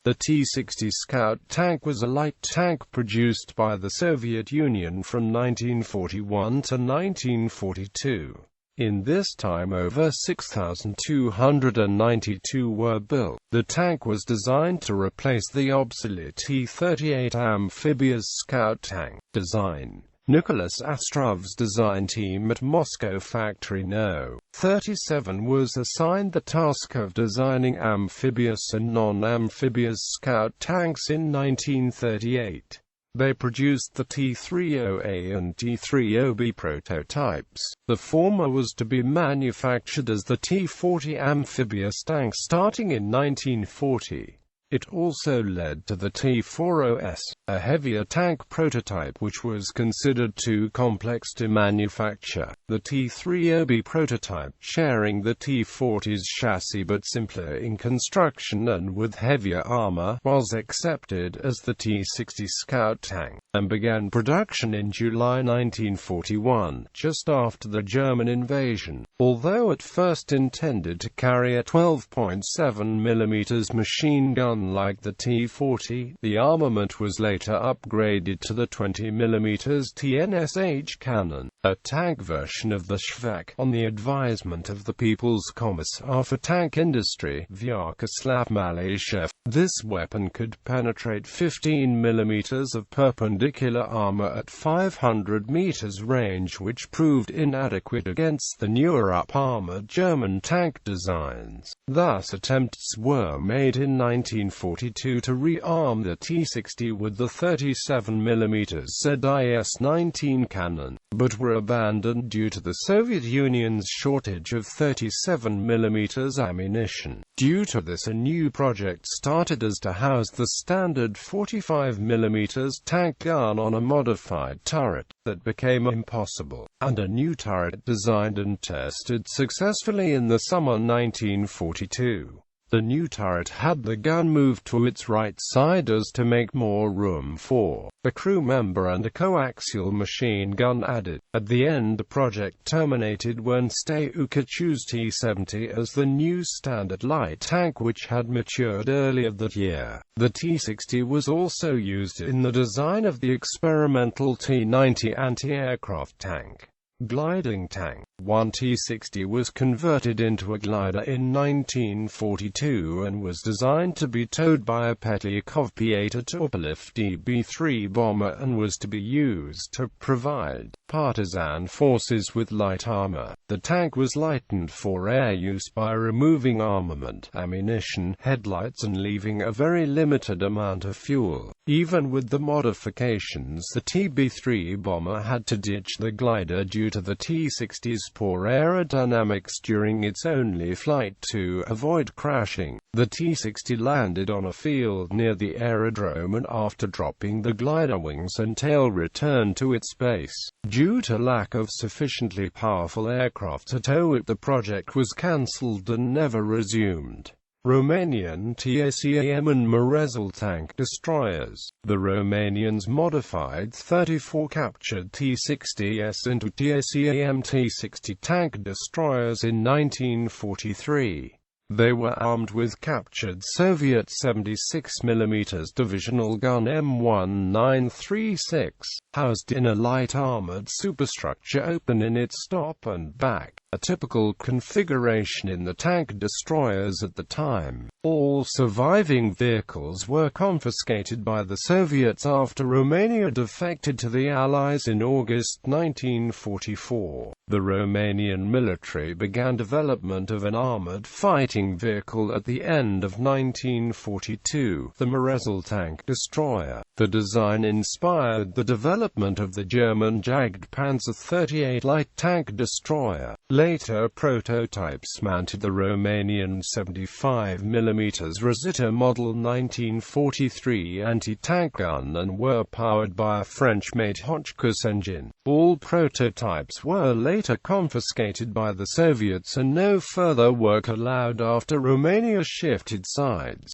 The T-60 Scout tank was a light tank produced by the Soviet Union from 1941 to 1942. In this time over 6,292 were built. The tank was designed to replace the obsolete T-38 amphibious Scout tank. Design: Nicholas Astrov's design team at Moscow Factory No. 37 was assigned the task of designing amphibious and non-amphibious Scout tanks in 1938. They produced the T-30A and T-30B prototypes. The former was to be manufactured as the T-40 amphibious tank starting in 1940. It also led to the T-40S, a heavier tank prototype which was considered too complex to manufacture. The T-30B prototype, sharing the T-40's chassis but simpler in construction and with heavier armor, was accepted as the T-60 Scout tank, and began production in July 1941, just after the German invasion. Although at first intended to carry a 12.7 mm machine gun like the T-40, the armament was later upgraded to the 20 mm TNSH cannon, a tank version of the Shvak, on the advisement of the People's Commissar for Tank Industry, Vyacheslav Malyshev. This weapon could penetrate 15 mm of perpendicular armor at 500 meters range, which proved inadequate against the newer up-armored German tank designs. Thus attempts were made in 1942 to re-arm the T-60 with the 37 mm ZIS-19 cannon, but were abandoned due to the Soviet Union's shortage of 37 mm ammunition. Due to this, a new project started as to house the standard 45 mm tank gun on a modified turret. That became impossible, and a new turret designed and tested successfully in the summer 1942. The new turret had the gun moved to its right side as to make more room for a crew member and a coaxial machine gun added. At the end, the project terminated when Styuka chose T-70 as the new standard light tank, which had matured earlier that year. The T-60 was also used in the design of the experimental T-90 anti-aircraft tank. Gliding tank. One T-60 was converted into a glider in 1942 and was designed to be towed by a Petlikov P-8 Tupolev DB-3 bomber and was to be used to provide partisan forces with light armor. The tank was lightened for air use by removing armament, ammunition, headlights and leaving a very limited amount of fuel. Even with the modifications, the TB-3 bomber had to ditch the glider due to the T-60's poor aerodynamics during its only flight to avoid crashing. The T-60 landed on a field near the aerodrome and after dropping the glider, wings and tail returned to its base. Due to lack of sufficiently powerful aircraft to tow it, the project was cancelled and never resumed. Romanian TACAM and Morezl tank destroyers. The Romanians modified 34 captured T-60s into TACAM T-60 tank destroyers in 1943. They were armed with captured Soviet 76 mm divisional gun M1936, housed in a light armored superstructure open in its top and back, a typical configuration in the tank destroyers at the time. All surviving vehicles were confiscated by the Soviets after Romania defected to the Allies in August 1944. The Romanian military began development of an armored fighting vehicle at the end of 1942, the Morezl tank destroyer. The design inspired the development of the German Jagdpanzer 38 light tank destroyer. Later prototypes mounted the Romanian 75 mm Rosita model 1943 anti-tank gun and were powered by a French-made Hotchkiss engine. All prototypes were later confiscated by the Soviets and no further work allowed after Romania shifted sides.